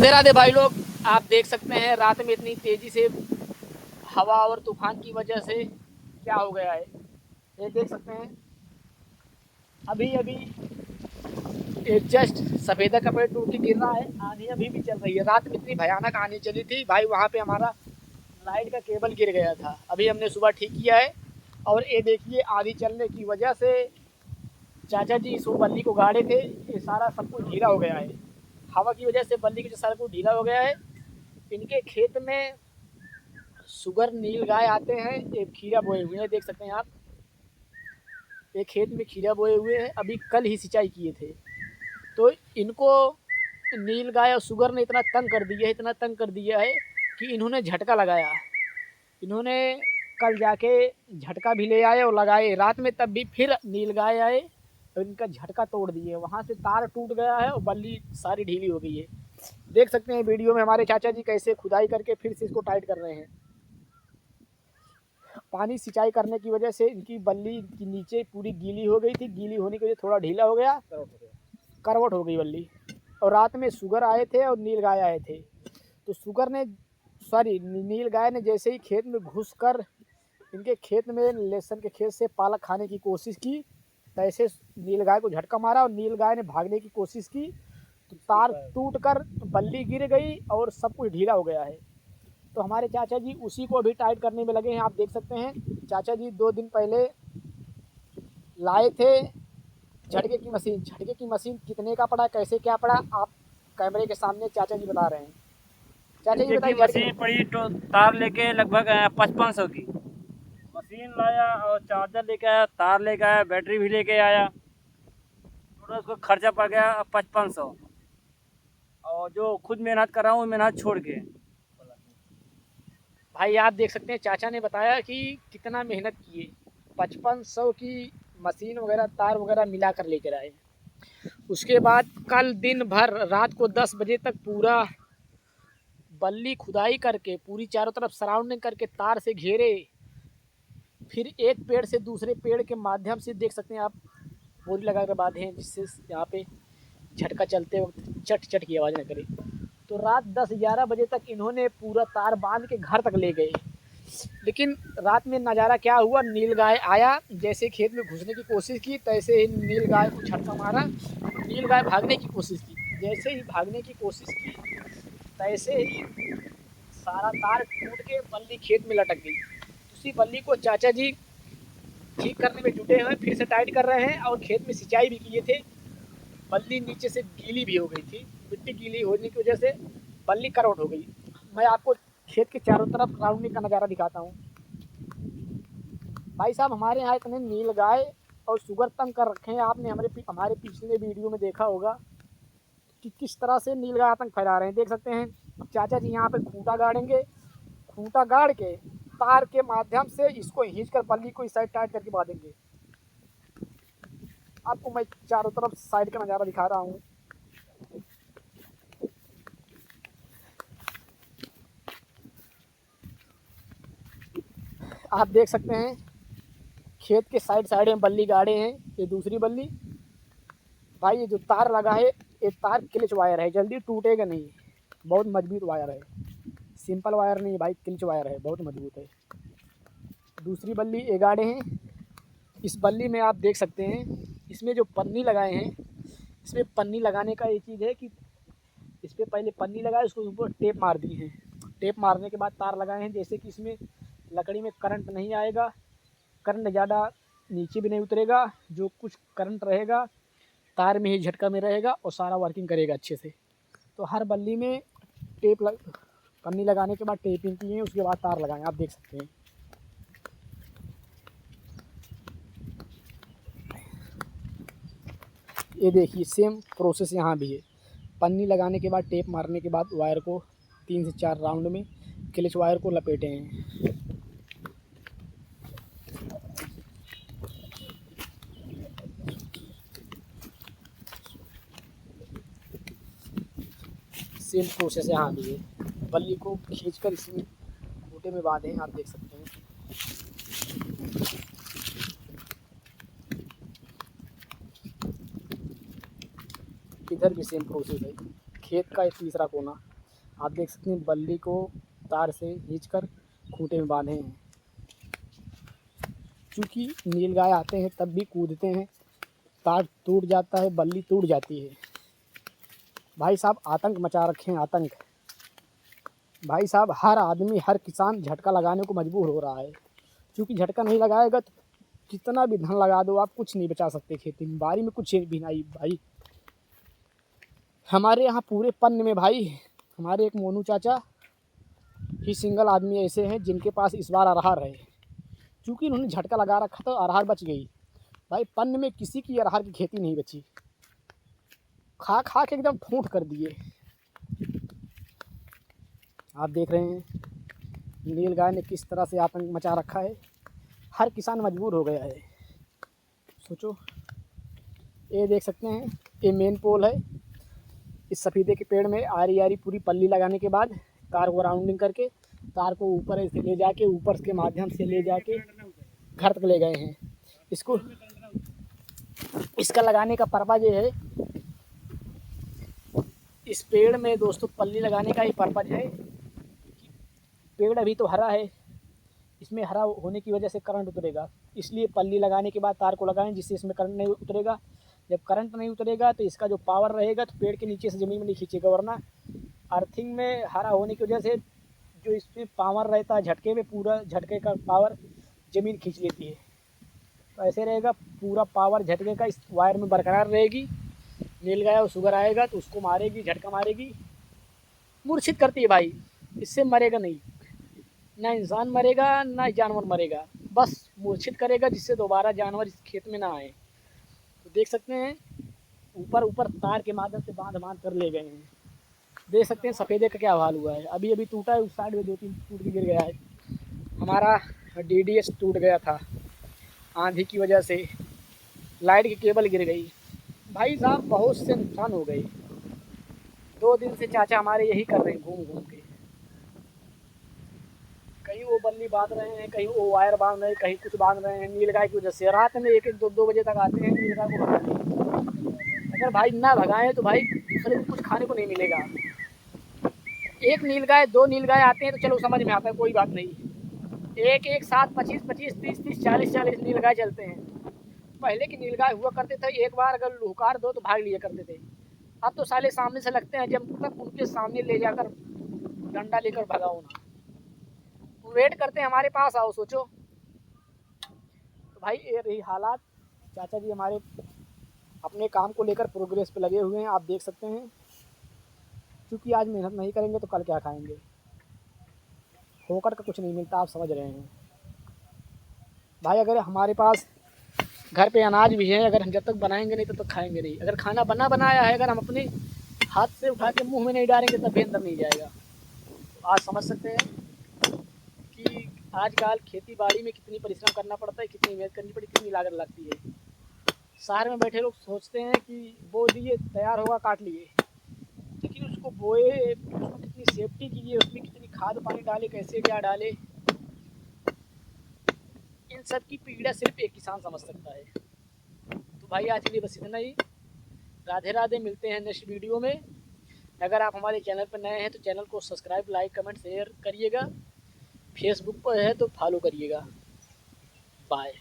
राधे राधे भाई लोग, आप देख सकते हैं रात में इतनी तेज़ी से हवा और तूफान की वजह से क्या हो गया है। ये देख सकते हैं अभी अभी एक जस्ट सफ़ेदा कपड़े टूट के गिर रहा है। आंधी अभी भी चल रही है। रात में इतनी भयानक आंधी चली थी भाई, वहाँ पे हमारा लाइट का केबल गिर गया था। अभी हमने सुबह ठीक किया है। और ये देखिए आंधी चलने की वजह से चाचा जी इस बल्ली को गाड़े थे, ये सारा सब कुछ ढीला हो गया है। हवा की वजह से बल्ली का सारा कुछ ढीला हो गया है। इनके खेत में सुगर नील गाय आते हैं। ये खीरा बोए हुए हैं, देख सकते हैं आप। ये खेत में खीरा बोए हुए हैं, अभी कल ही सिंचाई किए थे। तो इनको नील गाय और सुगर ने इतना तंग कर दिया है, इतना तंग कर दिया है कि इन्होंने झटका लगाया। इन्होंने कल जाके झटका भी ले आए और लगाए रात में, तब भी फिर नील गाय आए और इनका झटका तोड़ दिए। वहाँ से तार टूट गया है और बल्ली सारी ढीली हो गई है। देख सकते हैं वीडियो में हमारे चाचा जी कैसे खुदाई करके फिर से इसको टाइट कर रहे हैं। पानी सिंचाई करने की वजह से इनकी बल्ली की नीचे पूरी गीली हो गई थी। गीली होने की वजह से थोड़ा ढीला हो गया, करवट हो गई बल्ली। और रात में सुगर आए थे और नील गाय आए थे। तो सुगर ने नील गाय ने जैसे ही खेत में घुस कर इनके खेत में लहसुन के खेत से पालक खाने की कोशिश की, तैसे नील गाय को झटका मारा और नील गाय ने भागने की कोशिश की। तो तार टूट कर बल्ली गिर गई और सब कुछ ढीला हो गया है। तो हमारे चाचा जी उसी को अभी टाइट करने में लगे हैं। आप देख सकते हैं चाचा जी 2 दिन पहले लाए थे झटके की मशीन। झटके की मशीन कितने का पड़ा, कैसे क्या पड़ा, आप कैमरे के सामने चाचा जी बता रहे हैं। चाचा जी बताइए। मशीन पड़ी तो तार लेके लगभग 5500 की मशीन लाया और चार्जर लेके आया, तार लेके आया, बैटरी भी लेके आया। थोड़ा उसको खर्चा पड़ गया 5500। और जो खुद मेहनत कर रहा हूँ मेहनत छोड़ के। भाई आप देख सकते हैं चाचा ने बताया कि कितना मेहनत किए। 5500 की मशीन वगैरह तार वगैरह मिला कर लेकर आए। उसके बाद कल दिन भर रात को 10 बजे तक पूरा बल्ली खुदाई करके पूरी चारों तरफ सराउंडिंग करके तार से घेरे। फिर एक पेड़ से दूसरे पेड़ के माध्यम से देख सकते हैं आप बोरी लगा कर बांधे हैं, जिससे यहाँ पे झटका चलते वक्त चट चट की आवाज़ न करे। तो रात 10-11 बजे तक इन्होंने पूरा तार बांध के घर तक ले गए। लेकिन रात में नज़ारा क्या हुआ, नील गाय आया, जैसे खेत में घुसने की कोशिश की तैसे ही नील गाय को झटका मारा। नील गाय भागने की कोशिश की, जैसे ही भागने की कोशिश की तैसे ही सारा तार टूट के बल्ली खेत में लटक गई। उसी बल्ली को चाचा जी ठीक करने में जुटे हुए, फिर से टाइट कर रहे हैं और खेत में सिंचाई भी किए थे। बल्ली नीचे से गीली भी हो गई थी, मिट्टी गीली होने की वजह से बल्ली करवट हो गई। मैं आपको खेत के चारों तरफ राउंडिंग का नज़ारा दिखाता हूँ। भाई साहब हमारे यहाँ इतने नील गाय और सुगर तंग कर रखे हैं। आपने हमारे पिछले वीडियो में देखा होगा कि किस तरह से नील गाय आतंक फैला रहे हैं। देख सकते हैं चाचा जी यहाँ पे खूंटा गाड़ेंगे, खूंटा गाड़ के तार के माध्यम से इसको खींच कर बल्ली को इस साइड टाइट करके बांधेंगे। आपको मैं चारों तरफ साइड का नज़ारा दिखा रहा हूँ। आप देख सकते हैं खेत के साइड में बल्ली गाड़े हैं। ये दूसरी बल्ली। भाई ये जो तार लगा है ये तार क्लिच वायर है, जल्दी टूटेगा नहीं, बहुत मजबूत वायर है। सिंपल वायर नहीं भाई, क्लिच वायर है, बहुत मजबूत है। दूसरी बल्ली ये गाड़े हैं। इस बल्ली में आप देख सकते हैं इसमें जो पन्नी लगाए हैं, इसमें पन्नी लगाने का ये चीज़ है कि इस पर पहले पन्नी लगाए, उसको ऊपर टेप मार दी है। टेप मारने के बाद तार लगाए हैं, जैसे कि इसमें लकड़ी में करंट नहीं आएगा, करंट ज़्यादा नीचे भी नहीं उतरेगा, जो कुछ करंट रहेगा तार में ही झटका में रहेगा और सारा वर्किंग करेगा अच्छे से। तो हर बल्ली में पन्नी लगाने के बाद टेपिंग की है, उसके बाद तार लगाएं। आप देख सकते हैं ये देखिए सेम प्रोसेस यहाँ भी है। पन्नी लगाने के बाद टेप मारने के बाद वायर को 3 से 4 राउंड में क्लिच वायर को लपेटे हैं। सेम प्रोसेस यहाँ भी है। बल्ली को खींचकर इसमें खूंटे में बांधे हैं, आप देख सकते हैं। इधर भी सेम प्रोसेस है। खेत का एक तीसरा कोना आप देख सकते हैं बल्ली को तार से खींचकर खूंटे में बांधे हैं। क्योंकि नीलगाय आते हैं तब भी कूदते हैं, तार टूट जाता है, बल्ली टूट जाती है। भाई साहब आतंक मचा रखे हैं, आतंक। भाई साहब हर आदमी, हर किसान झटका लगाने को मजबूर हो रहा है। क्योंकि झटका नहीं लगाएगा तो कितना भी धन लगा दो आप कुछ नहीं बचा सकते खेती में, बारी में कुछ भी नहीं भाई। हमारे यहाँ पूरे पन्न में भाई, हमारे एक मोनू चाचा ही सिंगल आदमी ऐसे हैं जिनके पास इस बार अरहर है। क्योंकि उन्होंने झटका लगा रखा तो अरहर बच गई। भाई पन्न में किसी की अरहर की खेती नहीं बची, खा खा के एकदम फूंट कर दिए। आप देख रहे हैं नीलगाय ने किस तरह से आतंक मचा रखा है, हर किसान मजबूर हो गया है। सोचो, ये देख सकते हैं ये मेन पोल है। इस सफेदे के पेड़ में आरी आरी पूरी पल्ली लगाने के बाद तार को राउंडिंग करके तार को ऊपर ऐसे ले जाके, ऊपर के माध्यम से ले जाके घर तक ले गए हैं। इसको, इसका लगाने का पर्पज ये है, इस पेड़ में दोस्तों पल्ली लगाने का ही पर्पज है। पेड़ अभी तो हरा है, इसमें हरा होने की वजह से करंट उतरेगा, इसलिए पल्ली लगाने के बाद तार को लगाएं जिससे इसमें करंट नहीं उतरेगा। जब करंट नहीं उतरेगा तो इसका जो पावर रहेगा तो पेड़ के नीचे से ज़मीन में नहीं खींचेगा, वरना अर्थिंग में हरा होने की वजह से जो इसमें पावर रहता है झटके में, पूरा झटके का पावर ज़मीन खींच लेती है। तो ऐसे रहेगा, पूरा पावर झटके का इस वायर में बरकरार रहेगी। नीलगाय और शुगर आएगा तो उसको मारेगी, झटका मारेगी, मूर्छित करती है भाई। इससे मरेगा नहीं, ना इंसान मरेगा ना जानवर मरेगा, बस मूर्छित करेगा जिससे दोबारा जानवर इस खेत में ना आए। तो देख सकते हैं ऊपर ऊपर तार के माध्यम से बांध बांध कर ले गए हैं। देख सकते हैं सफ़ेदे का क्या हाल हुआ है, अभी अभी टूटा है, उस साइड में 2-3 टूट के गिर गया है। हमारा DDS टूट गया था आंधी की वजह से, लाइट की केबल गिर गई। भाई साहब बहुत से नुकसान हो गए। 2 दिन से चाचा हमारे यही कर रहे हैं, घूम घूम के कहीं वो बल्ली बांध रहे हैं, कहीं वो वायर बांध रहे हैं, कहीं कुछ बांध रहे हैं नीलगाय की वजह से। रात में 1-1, 2-2 बजे तक आते हैं नीलगाय को भगाने। अगर भाई ना भगाएं तो भाई दूसरे दिन कुछ खाने को नहीं मिलेगा। एक नीलगाय 2 नीलगाय आते हैं तो चलो समझ में आता है, कोई बात नहीं। एक एक साथ 25-25, 30-30, 40-40 नीलगाय चलते हैं। पहले की नीलगाय हुआ करते थे, एक बार अगर लुहकार दो तो भाग लिया करते थे। अब तो साले सामने से लगते हैं, जब तक उनके सामने ले जाकर डंडा लेकर भगाओ ना, वेट करते हैं हमारे पास आओ। सोचो तो भाई ये रही हालात। चाचा जी हमारे अपने काम को लेकर प्रोग्रेस पे लगे हुए हैं, आप देख सकते हैं। क्योंकि आज मेहनत नहीं करेंगे तो कल क्या खाएंगे, होकर का कुछ नहीं मिलता, आप समझ रहे हैं भाई। अगर हमारे पास घर पे अनाज भी है, अगर हम जब तक बनाएंगे नहीं तब तक खाएंगे नहीं। अगर खाना बना बनाया है, अगर हम अपने हाथ से उठा के मुंह में नहीं डालेंगे तब भी अंदर नहीं जाएगा। तो आज समझ सकते हैं कि आजकल खेती बाड़ी में कितनी परिश्रम करना पड़ता है, कितनी मेहनत करनी पड़ती है, कितनी लागत लगती है। शहर में बैठे लोग सोचते हैं कि बो दिए तैयार होगा काट लिए, लेकिन उसको बोए, उसको कितनी सेफ्टी कीजिए, उसमें कितनी खाद पानी डाले, कैसे क्या डाले, इन सब की पीड़ा सिर्फ एक किसान समझ सकता है। तो भाई आज के लिए बस इतना ही। राधे राधे, मिलते हैं नेक्स्ट वीडियो में। अगर आप हमारे चैनल पर नए हैं तो चैनल को सब्सक्राइब, लाइक, कमेंट, शेयर करिएगा। फेसबुक पर है तो फॉलो करिएगा। बाय।